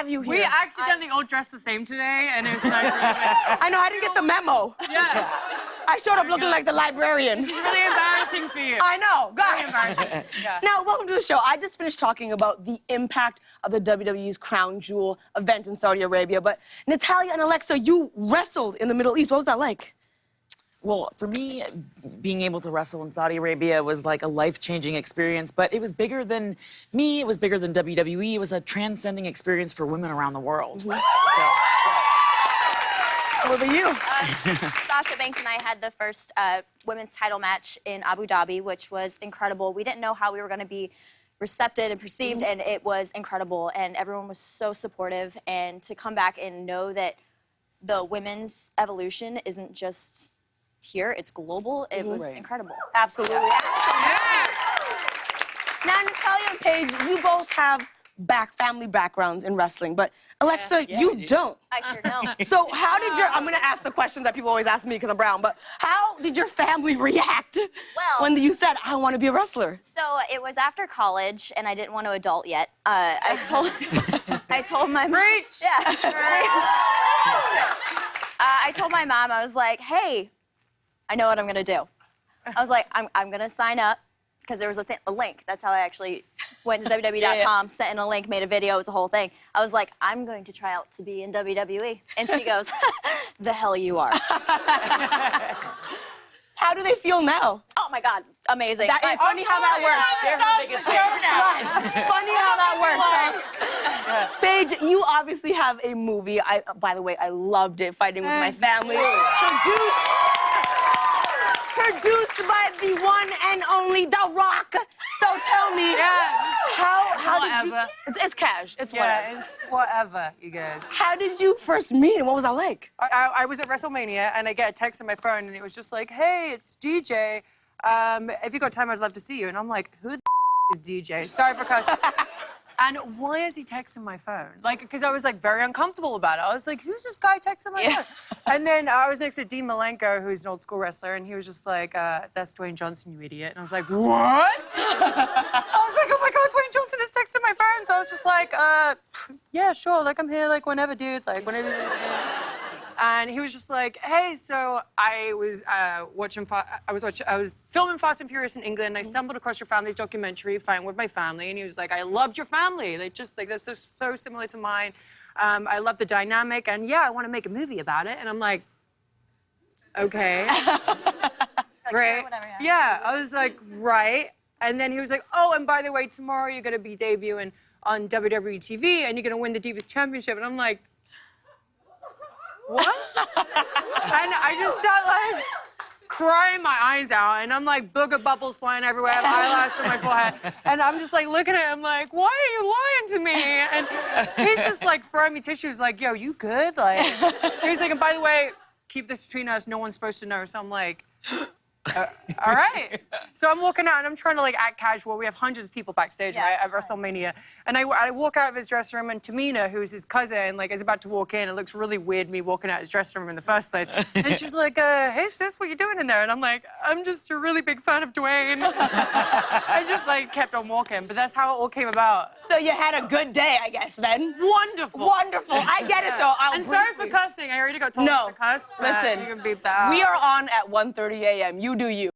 have you here. We accidentally all dressed the same today, and it's like really I know, I didn't get the memo. Yeah. I showed up looking like the librarian. It's really embarrassing for you. I know, Very guys. embarrassing. Yeah. Now, welcome to the show. I just finished talking about the impact of the WWE's Crown Jewel event in Saudi Arabia, but Natalya and Alexa, you wrestled in the Middle East. What was that like? Well, for me, being able to wrestle in Saudi Arabia was like a life-changing experience, but it was bigger than me, it was bigger than WWE, it was a transcending experience for women around the world. What about you? Sasha Banks and I had the first women's title match in Abu Dhabi, which was incredible. We didn't know how we were going to be recepted and perceived, and it was incredible. And everyone was so supportive. And to come back and know that the women's evolution isn't just here, it's global, it was incredible. Absolutely. Now, Natalya and Paige, you both have family backgrounds in wrestling, but Alexa, you don't. I sure don't. So how did I'm gonna ask the questions that people always ask me because I'm brown, but how did your family react when you said, I want to be a wrestler? So it was after college, and I didn't want to adult yet. I told my mom. Preach! Yeah. I told my mom, I was like, hey, I know what I'm gonna do. I was like, I'm gonna sign up, because there was a link. That's how I actually went to WWE.com, sent in a link, made a video, it was a whole thing. I was like, I'm going to try out to be in WWE. And she goes, the hell you are. How do they feel now? Oh my God, amazing. It's funny how that works. It's funny how that works. Paige, you obviously have a movie. By the way, I loved it, Fighting With My Family. Produced by the one and only The Rock. So tell me, how did you... It's cash, it's whatever. Yeah, it's whatever, you guys. How did you first meet and what was that like? I was at WrestleMania, and I get a text on my phone, and it was just like, hey, it's DJ. If you got time, I'd love to see you. And I'm like, who the is DJ? Sorry for cussing. And why is he texting my phone? Like, because I was, like, very uncomfortable about it. I was like, who's this guy texting my phone? And then I was next to Dean Malenko, who's an old school wrestler, and he was just like, that's Dwayne Johnson, you idiot. And I was like, what? I was like, oh my God, Dwayne Johnson is texting my phone. So I was just like, yeah, sure, like, I'm here, like, whenever, dude, like, whenever. And he was just like, hey, so I was filming Fast and Furious in England, and I stumbled across your family's documentary, Fighting With My Family, and he was like, I loved your family. They just, like, that's just so similar to mine. I love the dynamic, and yeah, I want to make a movie about it. And I'm like, okay. Great. Sure, whatever, yeah, I was like, right. And then he was like, oh, and by the way, tomorrow you're going to be debuting on WWE TV, and you're going to win the Divas Championship. And I'm like, what? And I just start, like, crying my eyes out, and I'm like, booger bubbles flying everywhere, I have eyelash on my forehead, and I'm just, like, looking at him like, why are you lying to me? And he's just, like, throwing me tissues, like, yo, you good? Like, he's like, and by the way, keep this between us, no one's supposed to know. So I'm like, all right. So I'm walking out, and I'm trying to, like, act casual. We have hundreds of people backstage, right, at WrestleMania. And I walk out of his dressing room, and Tamina, who's his cousin, like, is about to walk in. It looks really weird, me walking out his dressing room in the first place. And she's like, hey, sis, what you doing in there? And I'm like, I'm just a really big fan of Dwayne. I just, like, kept on walking. But that's how it all came about. So you had a good day, I guess, then? Wonderful. Wonderful. I get it, though. And sorry for cussing. I already got told to cuss. But Listen, you can beep that out. we are on at 1:30 a.m. You do you.